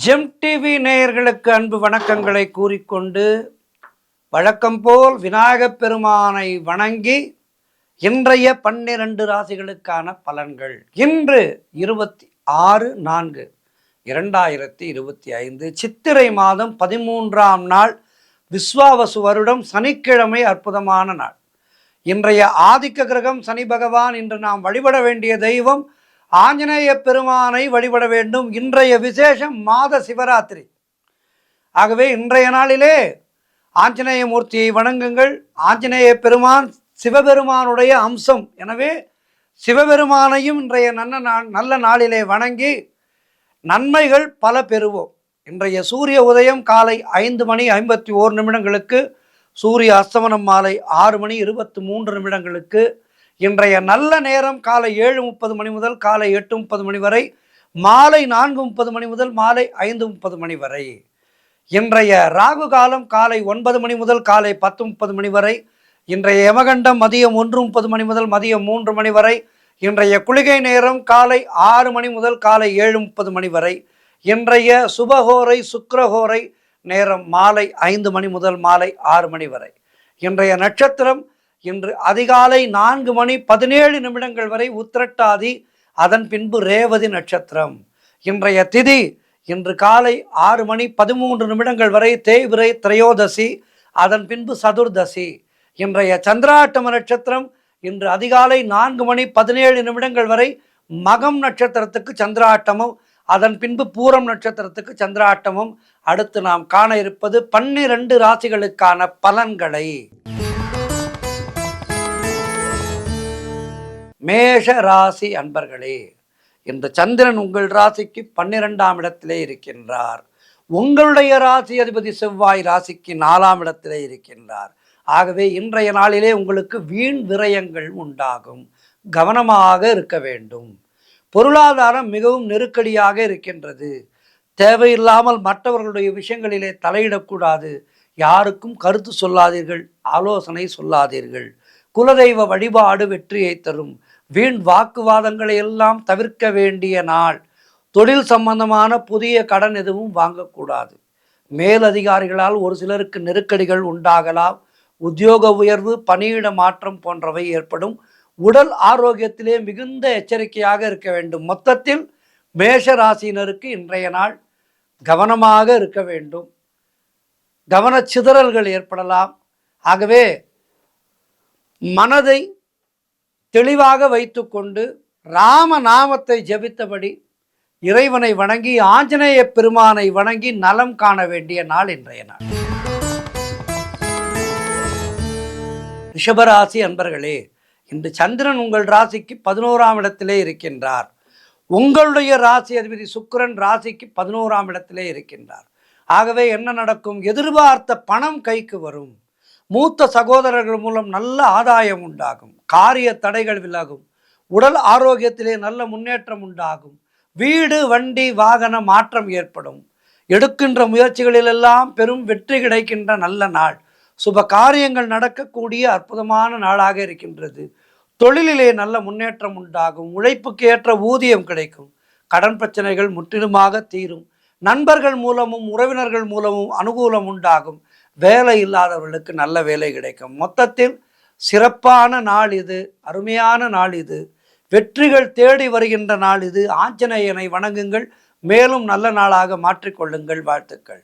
GeM TV நேயர்களுக்கு அன்பு வணக்கங்களை கூறிக்கொண்டு வழக்கம் போல் விநாயகப் பெருமானை வணங்கி இன்றைய 12 ராசிகளுக்கான பலன்கள். இன்று 26/4/2025 சித்திரை மாதம் 13ஆம் நாள், விஸ்வாவசு வருடம், சனிக்கிழமை. அற்புதமான நாள். இன்றைய ஆதிக்க கிரகம் சனி பகவான். இன்று நாம் வழிபட வேண்டிய தெய்வம் ஆஞ்சநேய பெருமானை வழிபட வேண்டும். இன்றைய விசேஷம் மாத சிவராத்திரி. ஆகவே இன்றைய நாளிலே ஆஞ்சநேய மூர்த்தியை வணங்குங்கள். ஆஞ்சநேய பெருமான் சிவபெருமானுடைய அம்சம். எனவே சிவபெருமானையும் இன்றைய நல்ல நாளிலே வணங்கி நன்மைகள் பல பெறுவோம். இன்றைய சூரிய உதயம் காலை 5:51 சூரிய அஸ்தமனம் மாலை 6:23 இன்றைய நல்ல நேரம் காலை 7:30 முதல் காலை 8:30 வரை, மாலை 4:30 முதல் மாலை 5:30 வரை. இன்றைய ராகு காலம் காலை 9 முதல் காலை 10:30 வரை. இன்றைய யமகண்டம் மதியம் 1:30 முதல் மதியம் 3 வரை. இன்றைய குளிகை நேரம் காலை 6 முதல் காலை 7:30 வரை. இன்றைய சுபகோரை சுக்கிரஹோரை நேரம் மாலை 5 முதல் மாலை 6 வரை. இன்றைய நட்சத்திரம் இன்று அதிகாலை 4:17 வரை உத்திரட்டாதி, அதன் பின்பு ரேவதி நட்சத்திரம். இன்றைய திதி இன்று காலை 6:13 வரை தேய்பிரை திரையோதசி, அதன் பின்பு சதுர்தசி. இன்றைய சந்திராட்டம நட்சத்திரம் இன்று அதிகாலை 4:17 வரை மகம் நட்சத்திரத்துக்கு சந்திராட்டமும், அதன் பின்பு பூரம் நட்சத்திரத்துக்கு சந்திராட்டமும். அடுத்து நாம் காண இருப்பது 12 ராசிகளுக்கான பலன்களை. மேஷ ராசி அன்பர்களே, இந்த சந்திரன் உங்கள் ராசிக்கு 12ஆம் இடத்திலே இருக்கின்றார். உங்களுடைய ராசி அதிபதி செவ்வாய் ராசிக்கு 4ஆம் இடத்திலே இருக்கின்றார். ஆகவே இன்றைய நாளிலே உங்களுக்கு வீண் விரயங்கள் உண்டாகும். கவனமாக இருக்க வேண்டும். பொருளாதாரம் மிகவும் நெருக்கடியாக இருக்கின்றது. தேவையில்லாமல் மற்றவர்களுடைய விஷயங்களிலே தலையிடக்கூடாது. யாருக்கும் கருத்து சொல்லாதீர்கள், ஆலோசனை சொல்லாதீர்கள். குலதெய்வ வழிபாடு வெற்றியை தரும். வீண் வாக்குவாதங்களை எல்லாம் தவிர்க்க வேண்டிய நாள். தொழில் சம்பந்தமான புதிய கடன் எதுவும் வாங்கக்கூடாது. மேலதிகாரிகளால் ஒரு சிலருக்கு நெருக்கடிகள் உண்டாகலாம். உத்தியோக உயர்வு, பணியிட மாற்றம் போன்றவை ஏற்படும். உடல் ஆரோக்கியத்திலே மிகுந்த எச்சரிக்கையாக இருக்க வேண்டும். மொத்தத்தில் மேஷ ராசியினருக்கு இன்றைய நாள் கவனமாக இருக்க வேண்டும். கவனச்சிதறல்கள் ஏற்படலாம். ஆகவே மனதை தெளிவாக வைத்துக்கொண்டு ராம நாமத்தை ஜபித்தபடி இறைவனை வணங்கி ஆஞ்சநேய பெருமானை வணங்கி நலம் காண வேண்டிய நாள் இன்றைய நாள். ரிஷபராசி அன்பர்களே, இன்று சந்திரன் உங்கள் ராசிக்கு 11ஆம் இடத்திலே இருக்கின்றார். உங்களுடைய ராசி அதிபதி சுக்கிரன் ராசிக்கு 11ஆம் இடத்திலே இருக்கின்றார். ஆகவே என்ன நடக்கும்? எதிர்பார்த்த பணம் கைக்கு வரும். மூத்த சகோதரர்கள் மூலம் நல்ல ஆதாயம் உண்டாகும். காரிய தடைகள் விலகும். உடல் ஆரோக்கியத்திலே நல்ல முன்னேற்றம் உண்டாகும். வீடு, வண்டி, வாகன மாற்றம் ஏற்படும். எடுக்கின்ற முயற்சிகளிலெல்லாம் பெரும் வெற்றி கிடைக்கின்ற நல்ல நாள். சுப காரியங்கள் நடக்கக்கூடிய அற்புதமான நாளாக இருக்கின்றது. தொழிலிலே நல்ல முன்னேற்றம் உண்டாகும். உழைப்புக்கு ஏற்ற ஊதியம் கிடைக்கும். கடன் பிரச்சனைகள் முற்றிலுமாக தீரும். நண்பர்கள் மூலமும் உறவினர்கள் மூலமும் அனுகூலம் உண்டாகும். வேலை இல்லாதவர்களுக்கு நல்ல வேலை கிடைக்கும். மொத்தத்தில் சிறப்பான நாள் இது. அருமையான நாள் இது. வெற்றிகள் தேடி வருகின்ற நாள் இது. ஆஞ்சநேயனை வணங்குங்கள். மேலும் நல்ல நாளாக மாற்றிக்கொள்ளுங்கள். வாழ்த்துக்கள்.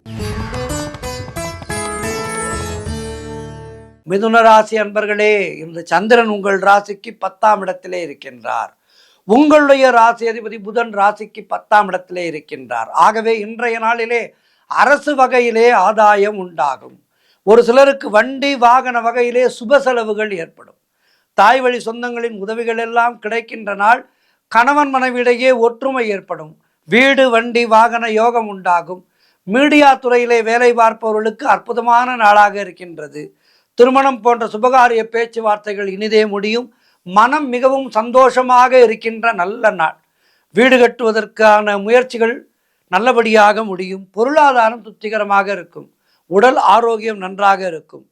மிதுன ராசி அன்பர்களே, இன்று சந்திரன் உங்கள் ராசிக்கு 10ஆம் இடத்திலே இருக்கின்றார். உங்களுடைய ராசி அதிபதி புதன் ராசிக்கு 10ஆம் இடத்திலே இருக்கின்றார். ஆகவே இன்றைய நாளிலே அரசு வகையிலே ஆதாயம் உண்டாகும். ஒரு சிலருக்கு வண்டி வாகன வகையிலே சுப செலவுகள் ஏற்படும். தாய் வழி சொந்தங்களின் உதவிகள் எல்லாம் கிடைக்கின்ற நாள். கணவன் மனைவியிடையே ஒற்றுமை ஏற்படும். வீடு, வண்டி, வாகன யோகம் உண்டாகும். மீடியா துறையிலே வேலை பார்ப்பவர்களுக்கு அற்புதமான நாளாக இருக்கின்றது. திருமணம் போன்ற சுபகாரிய பேச்சுவார்த்தைகள் இனிதே முடியும். மனம் மிகவும் சந்தோஷமாக இருக்கின்ற நல்ல நாள். வீடு கட்டுவதற்கான முயற்சிகள் நல்லபடியாக முடியும். பொருளாதாரம் திருப்திகரமாக இருக்கும். உடல் ஆரோக்கியம் நன்றாக இருக்கும்.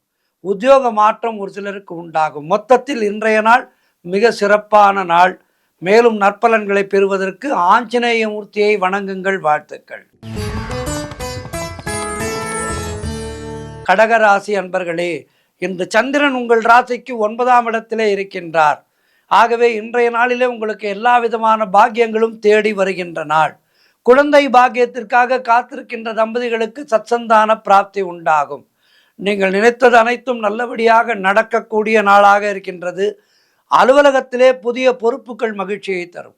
உத்தியோக மாற்றம் ஒரு சிலருக்கு உண்டாகும். மொத்தத்தில் இன்றைய நாள் மிக சிறப்பான நாள். மேலும் நற்பலன்களை பெறுவதற்கு ஆஞ்சநேய மூர்த்தியை வணங்குங்கள். வாழ்த்துக்கள். கடகராசி அன்பர்களே, இன்று சந்திரன் உங்கள் ராசிக்கு 9ஆம் இடத்திலே இருக்கின்றார். ஆகவே இன்றைய நாளிலே உங்களுக்கு எல்லா விதமான பாக்கியங்களும் தேடி வருகின்ற நாள். குழந்தை பாக்கியத்திற்காக காத்திருக்கின்ற தம்பதிகளுக்கு சத்சந்தான பிராப்தி உண்டாகும். நீங்கள் நினைத்தது அனைத்தும் நல்லபடியாக நடக்கக்கூடிய நாளாக இருக்கின்றது. அலுவலகத்திலே புதிய பொறுப்புகள் மகிழ்ச்சியை தரும்.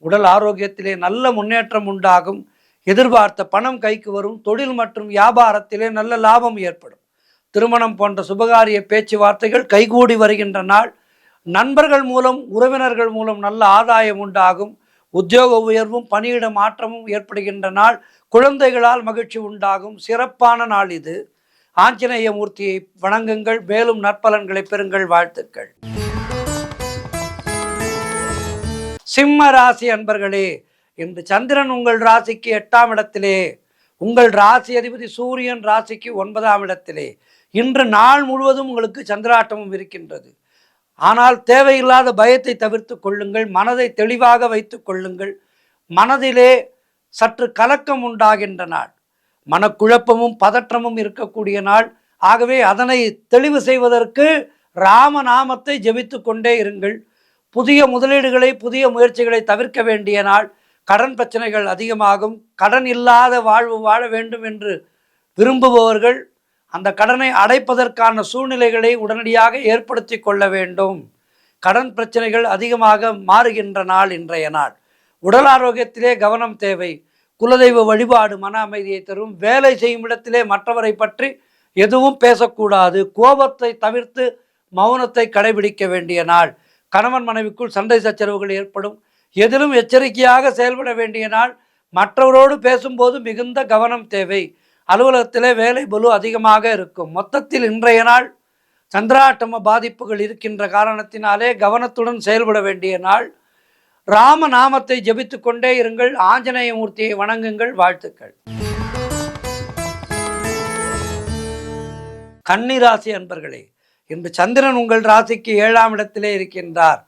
உடல் ஆரோக்கியத்திலே நல்ல முன்னேற்றம் உண்டாகும். எதிர்பார்த்த பணம் கைக்கு வரும். தொழில் மற்றும் வியாபாரத்திலே நல்ல லாபம் ஏற்படும். திருமணம் போன்ற சுபகாரிய பேச்சுவார்த்தைகள் கைகூடி வருகின்ற நாள். நண்பர்கள் மூலம் உறவினர்கள் மூலம் நல்ல ஆதாயம் உண்டாகும். உத்தியோக உயர்வும் பணியிட மாற்றமும் ஏற்படுகின்ற நாள். குழந்தைகளால் மகிழ்ச்சி உண்டாகும். சிறப்பான நாள் இது. ஆஞ்சநேய மூர்த்தியை வணங்குங்கள். மேலும் நற்பலன்களை பெறுங்கள். வாழ்த்துக்கள். சிம்ம ராசி அன்பர்களே, இன்று சந்திரன் உங்கள் ராசிக்கு 8ஆம் இடத்திலே, உங்கள் ராசி அதிபதி சூரியன் ராசிக்கு 9ஆம் இடத்திலே. இன்று நாள் முழுவதும் உங்களுக்கு சந்திராட்டமும் இருக்கின்றது. ஆனால் தேவையில்லாத பயத்தை தவிர்த்து கொள்ளுங்கள். மனதை தெளிவாக வைத்து கொள்ளுங்கள். மனதிலே சற்று கலக்கம் உண்டாகின்ற நாள். மனக்குழப்பமும் பதற்றமும் இருக்கக்கூடிய நாள். ஆகவே அதனை தெளிவு செய்வதற்கு ராமநாமத்தை ஜெபித்து கொண்டே இருங்கள். புதிய முதலீடுகளை புதிய முயற்சிகளை தவிர்க்க வேண்டிய நாள். கடன் பிரச்சனைகள் அதிகமாகும். கடன் இல்லாத வாழ்வு வாழ வேண்டும் என்று விரும்புபவர்கள் அந்த கடனை அடைப்பதற்கான சூழ்நிலைகளை உடனடியாக ஏற்படுத்தி கொள்ள வேண்டும். கடன் பிரச்சனைகள் அதிகமாக மாறுகின்ற நாள் இன்றைய நாள். உடல் ஆரோக்கியத்திலே கவனம் தேவை. குலதெய்வ வழிபாடு மன அமைதியை தரும். வேலை செய்யும் இடத்திலே மற்றவரை பற்றி எதுவும் பேசக்கூடாது. கோபத்தை தவிர்த்து மௌனத்தை கடைபிடிக்க வேண்டிய நாள். கணவன் மனைவிக்குள் சண்டை சச்சரவுகள் ஏற்படும். எதிலும் எச்சரிக்கையாக செயல்பட வேண்டிய நாள். மற்றவரோடு பேசும்போது மிகுந்த கவனம் தேவை. அலுவலகத்திலே வேலை பளு அதிகமாக இருக்கும். மொத்தத்தில் இன்றைய நாள் சந்திராட்டம பாதிப்புகள் இருக்கின்ற காரணத்தினாலே கவனத்துடன் செயல்பட வேண்டிய நாள். ராம நாமத்தை ஜபித்து கொண்டே இருங்கள். ஆஞ்சநேய மூர்த்தியை வணங்குங்கள். வாழ்த்துக்கள். கன்னிராசி அன்பர்களே, இன்று சந்திரன் உங்கள் ராசிக்கு 7ஆம் இடத்திலே இருக்கின்றார்.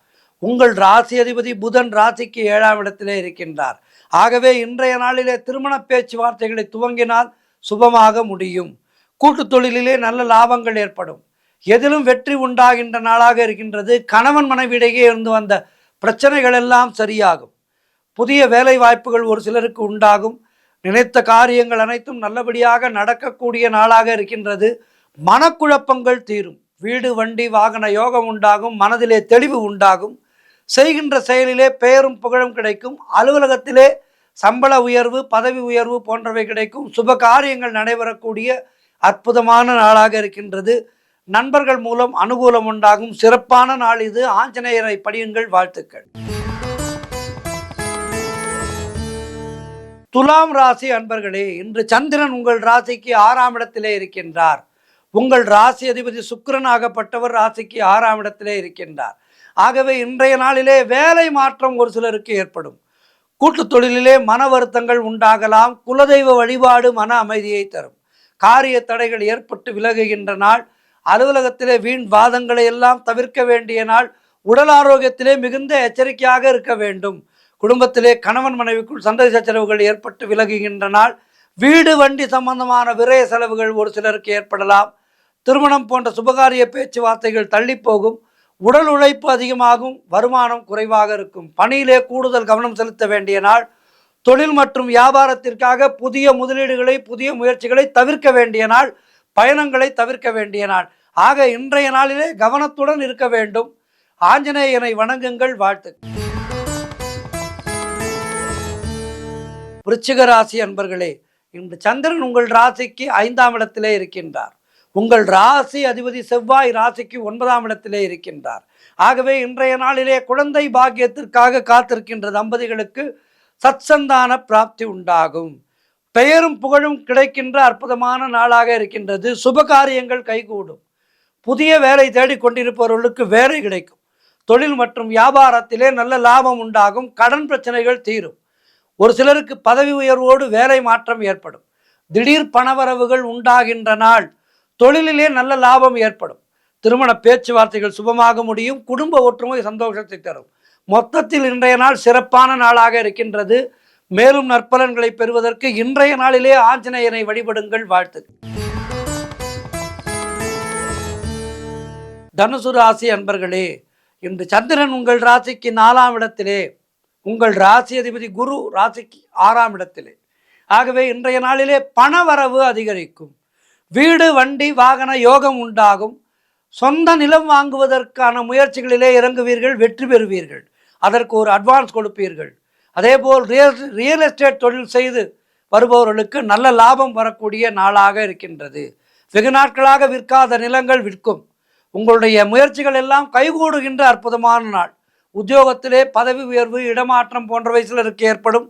உங்கள் ராசி அதிபதி புதன் ராசிக்கு 7ஆம் இடத்திலே இருக்கின்றார். ஆகவே இன்றைய நாளிலே திருமண பேச்சுவார்த்தைகளை துவங்கினால் சுபமாக முடியும். கூட்டு தொழிலிலே நல்ல லாபங்கள் ஏற்படும். எதிலும் வெற்றி உண்டாகின்ற நாளாக இருக்கின்றது. கணவன் மனைவியிடையே இருந்து வந்த பிரச்சனைகள் எல்லாம் சரியாகும். புதிய வேலை வாய்ப்புகள் ஒரு சிலருக்கு உண்டாகும். நினைத்த காரியங்கள் அனைத்தும் நல்லபடியாக நடக்கக்கூடிய நாளாக இருக்கின்றது. மனக்குழப்பங்கள் தீரும். வீடு வண்டி வாகன யோகம் உண்டாகும். மனதிலே தெளிவு உண்டாகும். செய்கின்ற செயலிலே பெயரும் புகழும் கிடைக்கும். அலுவலகத்திலே சம்பள உயர்வு பதவி உயர்வு போன்றவை கிடைக்கும். சுப காரியங்கள் நடைபெறக்கூடிய அற்புதமான நாளாக இருக்கின்றது. நண்பர்கள் மூலம் அனுகூலம் உண்டாகும். சிறப்பான நாள் இது. ஆஞ்சநேயரை படியுங்கள். வாழ்த்துக்கள். துலாம் ராசி அன்பர்களே, இன்று சந்திரன் உங்கள் ராசிக்கு 6ஆம் இடத்திலே இருக்கின்றார். உங்கள் ராசி அதிபதி சுக்கிரன் ஆகப்பட்டவர் ராசிக்கு 6ஆம் இடத்திலே இருக்கின்றார். ஆகவே இன்றைய நாளிலே வேலை மாற்றம் ஒரு சிலருக்கு ஏற்படும். கூட்டு தொழிலிலே மன வருத்தங்கள் உண்டாகலாம். குலதெய்வ வழிபாடு மன அமைதியை தரும். காரிய தடைகள் ஏற்பட்டு விலகுகின்ற நாள். அலுவலகத்திலே வீண் வாதங்களை எல்லாம் தவிர்க்க வேண்டிய நாள். உடல் ஆரோக்கியத்திலே மிகுந்த எச்சரிக்கையாக இருக்க வேண்டும். குடும்பத்திலே கணவன் மனைவிக்குள் சண்டை சச்சரவுகள் ஏற்பட்டு விலகுகின்ற நாள். வீடு வண்டி சம்பந்தமான விரய செலவுகள் ஒரு சிலருக்கு ஏற்படலாம். திருமணம் போன்ற சுபகாரிய பேச்சுவார்த்தைகள் தள்ளி போகும். உடல் உழைப்பு அதிகமாகும். வருமானம் குறைவாக இருக்கும். பணியிலே கூடுதல் கவனம் செலுத்த வேண்டிய நாள். தொழில் மற்றும் வியாபாரத்திற்காக புதிய முதலீடுகளை புதிய முயற்சிகளை தவிர்க்க வேண்டிய நாள். பயணங்களை தவிர்க்க வேண்டிய நாள். ஆக இன்றைய நாளிலே கவனத்துடன் இருக்க வேண்டும். ஆஞ்சநேயனை வணங்குங்கள். வாழ்த்து. விருச்சிக ராசி அன்பர்களே, இன்று சந்திரன் உங்கள் ராசிக்கு 5ஆம் இடத்திலே இருக்கின்றார். உங்கள் ராசி அதிபதி செவ்வாய் ராசிக்கு 9ஆம் இடத்திலே இருக்கின்றார். ஆகவே இன்றைய நாளிலே குழந்தை பாக்கியத்திற்காக காத்திருக்கின்ற தம்பதிகளுக்கு சத்சந்தான பிராப்தி உண்டாகும். பெயரும் புகழும் கிடைக்கின்ற அற்புதமான நாளாக இருக்கின்றது. சுப காரியங்கள் கைகூடும். புதிய வேலை தேடிக்கொண்டிருப்பவர்களுக்கு வேலை கிடைக்கும். தொழில் மற்றும் வியாபாரத்திலே நல்ல லாபம் உண்டாகும். கடன் பிரச்சனைகள் தீரும். ஒரு சிலருக்கு பதவி உயர்வோடு வேலை மாற்றம் ஏற்படும். திடீர் பணவரவுகள் உண்டாகின்ற நாள். தொழிலிலே நல்ல லாபம் ஏற்படும். திருமண பேச்சுவார்த்தைகள் சுபமாக முடியும். குடும்ப ஒற்றுமை சந்தோஷத்தை தரும். மொத்தத்தில் இன்றைய நாள் சிறப்பான நாளாக இருக்கின்றது. மேலும் நற்பலன்களை பெறுவதற்கு இன்றைய நாளிலே ஆஞ்சநேயனை வழிபடுங்கள். வாழ்த்து. தனுசு ராசி அன்பர்களே, இன்று சந்திரன் உங்கள் ராசிக்கு 4ஆம் இடத்திலே, உங்கள் ராசி அதிபதி குரு ராசிக்கு 6ஆம் இடத்திலே. ஆகவே இன்றைய நாளிலே பண வரவு அதிகரிக்கும். வீடு வண்டி வாகன யோகம் உண்டாகும். சொந்த நிலம் வாங்குவதற்கான முயற்சிகளிலே இறங்குவீர்கள், வெற்றி பெறுவீர்கள். அதற்கு ஒரு அட்வான்ஸ் கொடுப்பீர்கள். அதேபோல் ரியல் எஸ்டேட் தொழில் செய்து வருபவர்களுக்கு நல்ல லாபம் வரக்கூடிய நாளாக இருக்கின்றது. வெகு நாட்களாக விற்காத நிலங்கள் விற்கும். உங்களுடைய முயற்சிகள் எல்லாம் கைகூடுகின்ற அற்புதமான நாள். உத்தியோகத்திலே பதவி உயர்வு, இடமாற்றம் போன்றவை சிலருக்கு ஏற்படும்.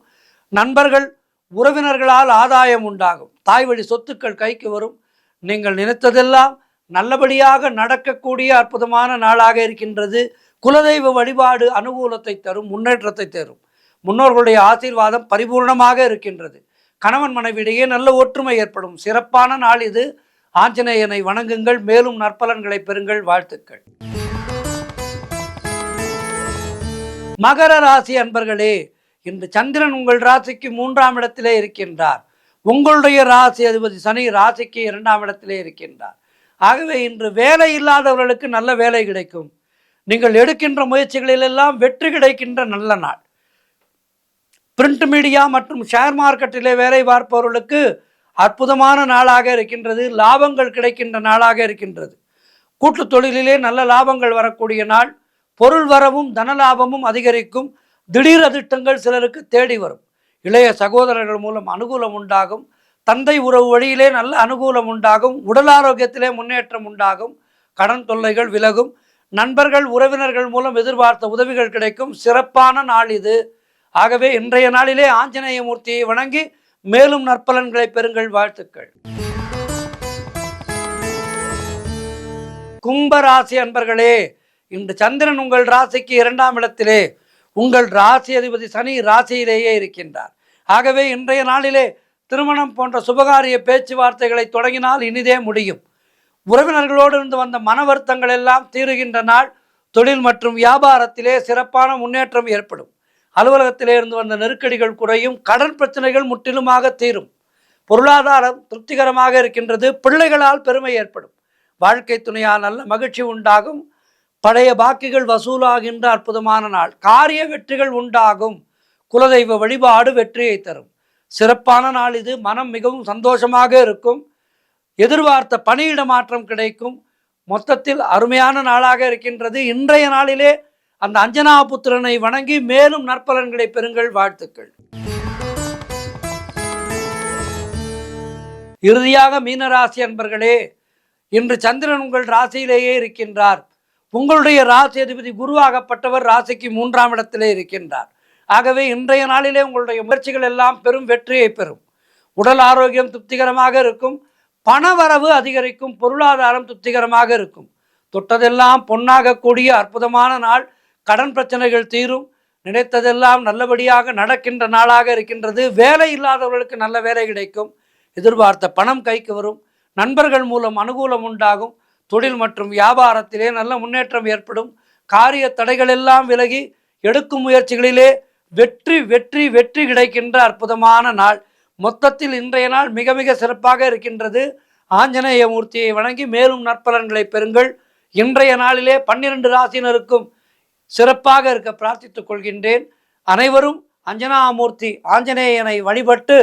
நண்பர்கள் உறவினர்களால் ஆதாயம் உண்டாகும். தாய் வழி சொத்துக்கள் கைக்கு வரும். நீங்கள் நினைத்ததெல்லாம் நல்லபடியாக நடக்கக்கூடிய அற்புதமான நாளாக இருக்கின்றது. குலதெய்வ வழிபாடு அனுகூலத்தை தரும், முன்னேற்றத்தை தரும். முன்னோர்களுடைய ஆசீர்வாதம் பரிபூர்ணமாக இருக்கின்றது. கணவன் மனைவியிடையே நல்ல ஒற்றுமை ஏற்படும். சிறப்பான நாள் இது. ஆஞ்சநேயனை வணங்குங்கள், மேலும் நற்பலன்களை பெறுங்கள். வாழ்த்துக்கள். மகர ராசி அன்பர்களே, இன்று சந்திரன் உங்கள் ராசிக்கு 3ஆம் இடத்திலே இருக்கின்றார். உங்களுடைய ராசி அதிபதி சனி ராசிக்கு 2ஆம் இடத்திலே இருக்கின்றார். ஆகவே இன்று வேலை இல்லாதவர்களுக்கு நல்ல வேலை கிடைக்கும். நீங்கள் எடுக்கின்ற முயற்சிகளிலெல்லாம் வெற்றி கிடைக்கின்ற நல்ல நாள். பிரிண்ட் மீடியா மற்றும் ஷேர் மார்க்கெட்டிலே வேலை பார்ப்பவர்களுக்கு அற்புதமான நாளாக இருக்கின்றது. லாபங்கள் கிடைக்கின்ற நாளாக இருக்கின்றது. கூட்டு தொழிலிலே நல்ல லாபங்கள் வரக்கூடிய நாள். பொருள் வரவும் தன லாபமும் அதிகரிக்கும். திடீர் அதிர்ஷ்டங்கள் சிலருக்கு தேடி வரும். இளைய சகோதரர்கள் மூலம் அனுகூலம் உண்டாகும். தந்தை உறவு வழியிலே நல்ல அனுகூலம் உண்டாகும். உடல் ஆரோக்கியத்திலே முன்னேற்றம் உண்டாகும். கடன் தொல்லைகள் விலகும். நண்பர்கள் உறவினர்கள் மூலம் எதிர்பார்த்த உதவிகள் கிடைக்கும். சிறப்பான நாள் இது. ஆகவே இன்றைய நாளிலே ஆஞ்சநேய மூர்த்தியை வணங்கி மேலும் நற்பலன்களை பெறுங்கள். வாழ்த்துக்கள். கும்பராசி அன்பர்களே, இன்று சந்திரன் உங்கள் ராசிக்கு 2ஆம் இடத்திலே, உங்கள் ராசி அதிபதி சனி ராசியிலேயே இருக்கின்றார். ஆகவே இன்றைய நாளிலே திருமணம் போன்ற சுபகாரிய பேச்சுவார்த்தைகளை தொடங்கினால் இனிதே முடியும். உறவினர்களோடு இருந்து வந்த மன வருத்தங்கள் எல்லாம் தீருகின்ற நாள். தொழில் மற்றும் வியாபாரத்திலே சிறப்பான முன்னேற்றம் ஏற்படும். அலுவலகத்திலே இருந்து வந்த நெருக்கடிகள் குறையும். கடன் பிரச்சனைகள் முற்றிலுமாக தீரும். பொருளாதாரம் திருப்திகரமாக இருக்கின்றது. பிள்ளைகளால் பெருமை ஏற்படும். வாழ்க்கை துணையால் நல்ல மகிழ்ச்சி உண்டாகும். பழைய பாக்கிகள் வசூலாகின்ற அற்புதமான நாள். காரிய வெற்றிகள் உண்டாகும். குலதெய்வ வழிபாடு வெற்றியை தரும். சிறப்பான நாள் இது. மனம் மிகவும் சந்தோஷமாக இருக்கும். எதிர்பார்த்த பணியிட மாற்றம் கிடைக்கும். மொத்தத்தில் அருமையான நாளாக இருக்கின்றது. இன்றைய நாளிலே அந்த அஞ்சனா புத்திரனை வணங்கி மேலும் நற்பலன்களை பெறுங்கள். வாழ்த்துக்கள். இறுதியாக மீனராசி அன்பர்களே, இன்று சந்திரன் உங்கள் ராசியிலேயே இருக்கின்றார். உங்களுடைய ராசி அதிபதி குருவாகப்பட்டவர் ராசிக்கு 3ஆம் இடத்திலே இருக்கின்றார். ஆகவே இன்றைய நாளிலே உங்களுடைய முயற்சிகள் எல்லாம் பெரும் வெற்றியை பெறும். உடல் ஆரோக்கியம் திருப்திகரமாக இருக்கும். பணவரவு அதிகரிக்கும். பொருளாதாரம் திருப்திகரமாக இருக்கும். தொட்டதெல்லாம் பொன்னாக கூடிய அற்புதமான நாள். கடன் பிரச்சனைகள் தீரும். நினைத்ததெல்லாம் நல்லபடியாக நடக்கின்ற நாளாக இருக்கின்றது. வேலை இல்லாதவர்களுக்கு நல்ல வேலை கிடைக்கும். எதிர்பார்த்த பணம் கைக்கு வரும். நண்பர்கள் மூலம் அனுகூலம் உண்டாகும். தொழில் மற்றும் வியாபாரத்திலே நல்ல முன்னேற்றம் ஏற்படும். காரிய தடைகள் எல்லாம் விலகி எடுக்கும் முயற்சிகளிலே வெற்றி வெற்றி வெற்றி கிடைக்கின்ற அற்புதமான நாள். மொத்தத்தில் இன்றைய நாள் மிக மிக சிறப்பாக இருக்கின்றது. ஆஞ்சநேய மூர்த்தியை வணங்கி மேலும் நற்பலன்களை பெறுங்கள். இன்றைய நாளிலே 12 ராசினருக்கும் சிறப்பாக இருக்க பிரார்த்தித்துக் கொள்கின்றேன். அனைவரும் அஞ்சனாமூர்த்தி ஆஞ்சநேயனை வழிபட்டு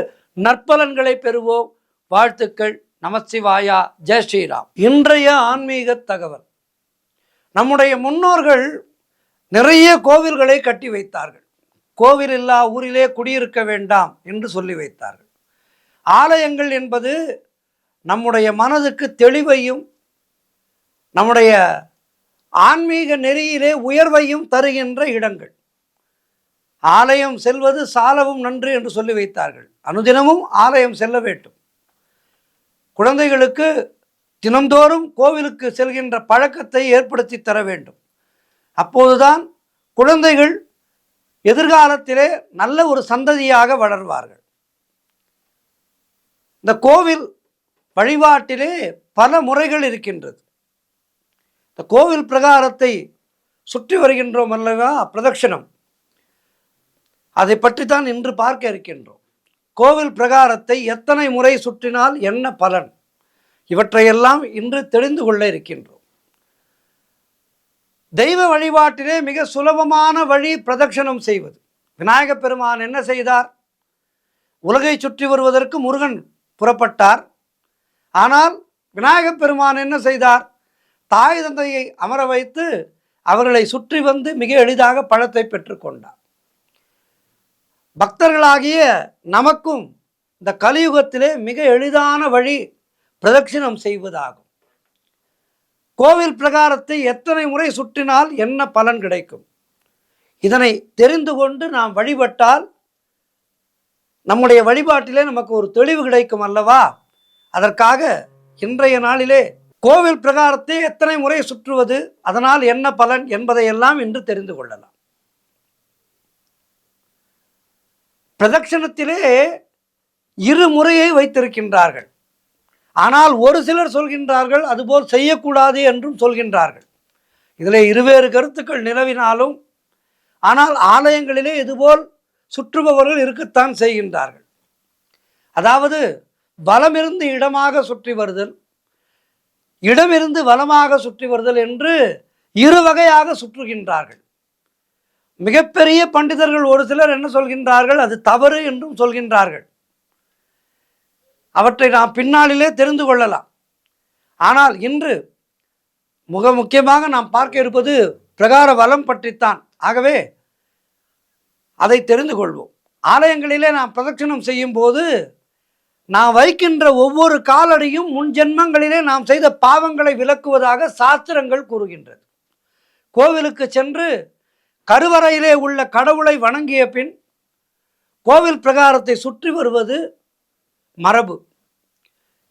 நற்பலன்களை பெறுவோம். வாழ்த்துக்கள். நமசிவாயா. ஜெய் ஸ்ரீராம். இன்றைய ஆன்மீக தகவல். நம்முடைய முன்னோர்கள் நிறைய கோவில்களை கட்டி வைத்தார்கள். கோவில் இல்லா ஊரிலே குடியிருக்க வேண்டாம் என்று சொல்லி வைத்தார்கள். ஆலயங்கள் என்பது நம்முடைய மனதுக்கு தெளிவையும் நம்முடைய ஆன்மீக நெறியிலே உயர்வையும் தருகின்ற இடங்கள். ஆலயம் செல்வது சாலவும் நன்று என்று சொல்லி வைத்தார்கள். அனுதினமும் ஆலயம் செல்ல வேண்டும். குழந்தைகளுக்கு தினந்தோறும் கோவிலுக்கு செல்கின்ற பழக்கத்தை ஏற்படுத்தி தர வேண்டும். அப்போதுதான் குழந்தைகள் எதிர்காலத்திலே நல்ல ஒரு சந்ததியாக வளர்வார்கள். இந்த கோவில் வழிபாட்டிலே பல முறைகள் இருக்கின்றது. இந்த கோவில் பிரகாரத்தை சுற்றி வருகின்றோம் அல்லவா, பிரதட்சணம். அதை பற்றி தான் இன்று பார்க்க இருக்கின்றோம். கோவில் பிரகாரத்தை எத்தனை முறை சுற்றினால் என்ன பலன், இவற்றையெல்லாம் இன்று தெரிந்து கொள்ள இருக்கின்றோம். தெய்வ வழிபாட்டிலே மிக சுலபமான வழி பிரதட்சணம் செய்வது. விநாயகப் பெருமான் என்ன செய்தார்? உலகை சுற்றி வருவதற்கு முருகன் புறப்பட்டார். ஆனால் விநாயகப் பெருமான் என்ன செய்தார்? தாய் தந்தையை அமர வைத்து அவர்களை சுற்றி வந்து மிக எளிதாக பழத்தை பெற்றுக்கொண்டார். பக்தர்களாகிய நமக்கும் இந்த கலியுகத்திலே மிக எளிதான வழி பிரதட்சிணம் செய்வதாகும். கோவில் பிரகாரத்தை எத்தனை முறை சுற்றினால் என்ன பலன் கிடைக்கும்? இதனை தெரிந்து கொண்டு நாம் வழிபட்டால் நம்முடைய வழிபாட்டிலே நமக்கு ஒரு தெளிவு கிடைக்கும் அல்லவா? அதற்காக இன்றைய நாளிலே கோவில் பிரகாரத்தை எத்தனை முறை சுற்றுவது, அதனால் என்ன பலன் என்பதையெல்லாம் இன்று தெரிந்து கொள்ளலாம். பிரதட்சணத்திலே 2 முறையை வைத்திருக்கின்றார்கள். ஆனால் ஒரு சிலர் சொல்கின்றார்கள் அதுபோல் செய்யக்கூடாது என்றும் சொல்கின்றார்கள். இதில் இருவேறு கருத்துக்கள் நிலவினாலும் ஆனால் ஆலயங்களிலே இதுபோல் சுற்றுபவர்கள் இருக்கத்தான் செய்கின்றார்கள். அதாவது வலமிருந்து இடமாக சுற்றி வருதல், இடமிருந்து வலமாக சுற்றி வருதல் என்று 2 வகையாக சுற்றுகின்றார்கள். மிகப்பெரிய பண்டிதர்கள் ஒரு சிலர் என்ன சொல்கின்றார்கள்? அது தவறு என்றும் சொல்கின்றார்கள். அவற்றை நாம் பின்னாளிலே தெரிந்து கொள்ளலாம். ஆனால் இன்று முக்கியமாக நாம் பார்க்க இருப்பது பிரகார வலம் பற்றித்தான். ஆகவே அதை தெரிந்து கொள்வோம். ஆலயங்களிலே நாம் பிரதட்சணம் செய்யும் போது நாம் வைக்கின்ற ஒவ்வொரு காலடியும் முன் ஜென்மங்களிலே நாம் செய்த பாவங்களை விலக்குவதாக சாஸ்திரங்கள் கூறுகின்றது. கோவிலுக்கு சென்று கருவறையிலே உள்ள கடவுளை வணங்கிய பின் கோவில் பிரகாரத்தை சுற்றி வருவது மரபு.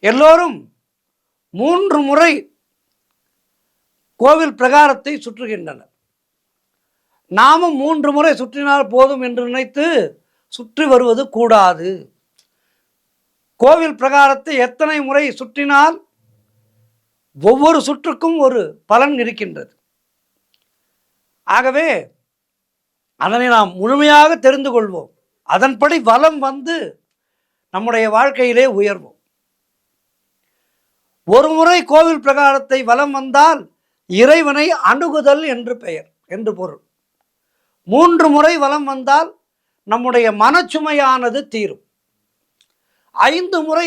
எல்லோரும் 3 முறை கோவில் பிரகாரத்தை சுற்றுகின்றனர். நாமும் 3 முறை சுற்றினால் போதும் என்று நினைத்து சுற்றி வருவது கூடாது. கோவில் பிரகாரத்தை எத்தனை முறை சுற்றினால் ஒவ்வொரு சுற்றுக்கும் ஒரு பலன் இருக்கின்றது. ஆகவே அதனை நாம் முழுமையாக தெரிந்து கொள்வோம். அதன்படி வலம் வந்து நம்முடைய வாழ்க்கையிலே உயர்வோம். 1 முறை கோவில் பிரகாரத்தை வலம் வந்தால் இறைவனை அணுகுதல் என்று பெயர் என்று பொருள். 3 முறை வலம் வந்தால் நம்முடைய மனச்சுமையானது தீரும். 5 முறை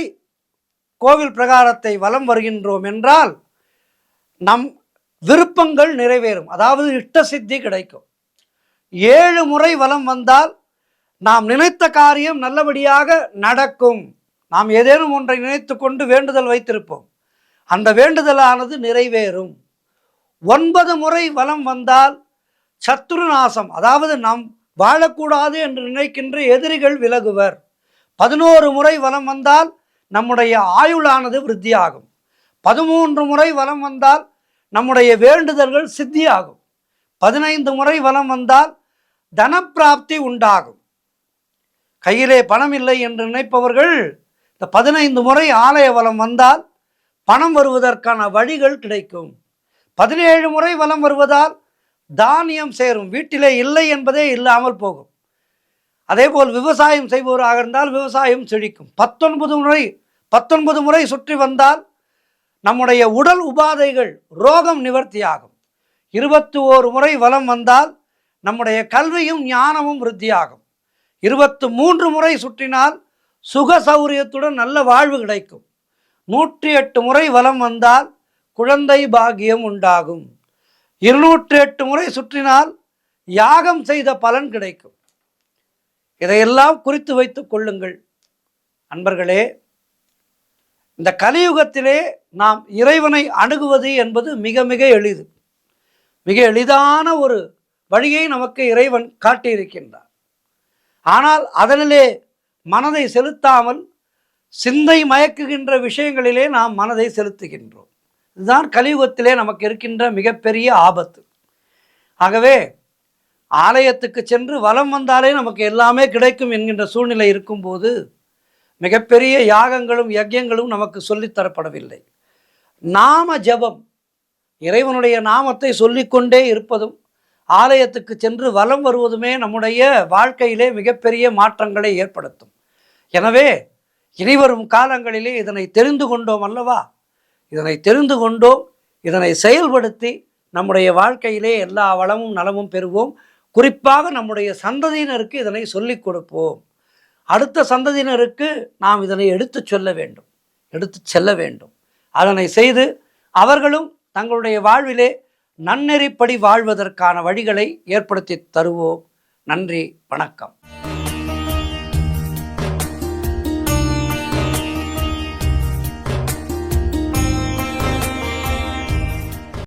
கோவில் பிரகாரத்தை வலம் வருகின்றோம் என்றால் நம் விருப்பங்கள் நிறைவேறும், அதாவது இஷ்ட சித்தி கிடைக்கும். 7 முறை வலம் வந்தால் நாம் நினைத்த காரியம் நல்லபடியாக நடக்கும். நாம் ஏதேனும் ஒன்றை நினைத்து கொண்டு வேண்டுதல் வைத்திருப்போம், அந்த வேண்டுதலானது நிறைவேறும். 9 முறை வலம் வந்தால் சத்ருநாசம், அதாவது நாம் வாழக்கூடாது என்று நினைக்கின்ற எதிரிகள் விலகுவர். 11 முறை வலம் வந்தால் நம்முடைய ஆயுளானது விருத்தியாகும். 13 முறை வலம் வந்தால் நம்முடைய வேண்டுதல்கள் சித்தியாகும். 15 முறை வலம் வந்தால் தனப்பிராப்தி உண்டாகும். கையிலே பணம் இல்லை என்று நினைப்பவர்கள் இந்த 15 முறை ஆலய வலம் வந்தால் பணம் வருவதற்கான வழிகள் கிடைக்கும். 17 முறை வலம் வருவதால் தானியம் சேரும், வீட்டிலே இல்லை என்பதே இல்லாமல் போகும். அதேபோல் விவசாயம் செய்பவராக இருந்தால் விவசாயம் செழிக்கும். 19 முறை சுற்றி வந்தால் நம்முடைய உடல் உபாதைகள் ரோகம் நிவர்த்தியாகும். 21 முறை வலம் வந்தால் நம்முடைய கல்வியும் ஞானமும் விருத்தியாகும். 23 முறை சுற்றினால் சுக சௌரியத்துடன் நல்ல வாழ்வு கிடைக்கும். 108 முறை வலம் வந்தால் குழந்தை பாக்கியம் உண்டாகும். 208 முறை சுற்றினால் யாகம் செய்த பலன் கிடைக்கும். இதையெல்லாம் குறித்து வைத்துக் கொள்ளுங்கள் அன்பர்களே. இந்த கலியுகத்திலே நாம் இறைவனை அணுகுவது என்பது மிக மிக எளிது. மிக எளிதான ஒரு வழியை நமக்கு இறைவன் காட்டியிருக்கின்றார். ஆனால் அதனிலே மனதை செலுத்தாமல் சிந்தை மயக்குகின்ற விஷயங்களிலே நாம் மனதை செலுத்துகின்றோம். இதுதான் கலியுகத்திலே நமக்கு இருக்கின்ற மிகப்பெரிய ஆபத்து. ஆகவே ஆலயத்துக்கு சென்று வலம் வந்தாலே நமக்கு எல்லாமே கிடைக்கும் என்கின்ற சூழ்நிலை இருக்கும்போது மிகப்பெரிய யாகங்களும் யஜ்யங்களும் நமக்கு சொல்லித்தரப்படவில்லை. நாம ஜபம், இறைவனுடைய நாமத்தை சொல்லிக்கொண்டே இருப்பதும் ஆலயத்துக்கு சென்று வலம் வருவதுமே நம்முடைய வாழ்க்கையிலே மிகப்பெரிய மாற்றங்களை ஏற்படுத்தும். எனவே இனிவரும் காலங்களிலே இதனை தெரிந்து கொண்டோம் அல்லவா? இதனை தெரிந்து கொண்டோம், இதனை செயல்படுத்தி நம்முடைய வாழ்க்கையிலே எல்லா வளமும் நலமும் பெறுவோம். குறிப்பாக நம்முடைய சந்ததியினருக்கு இதனை சொல்லிக் கொடுப்போம். அடுத்த சந்ததியினருக்கு நாம் இதனை எடுத்துச் சொல்ல வேண்டும், எடுத்துச் செல்ல வேண்டும். அதனை செய்து அவர்களும் தங்களுடைய வாழ்விலே நன்னெறிப்படி வாழ்வதற்கான வழிகளை ஏற்படுத்தி தருவோம். நன்றி, வணக்கம்.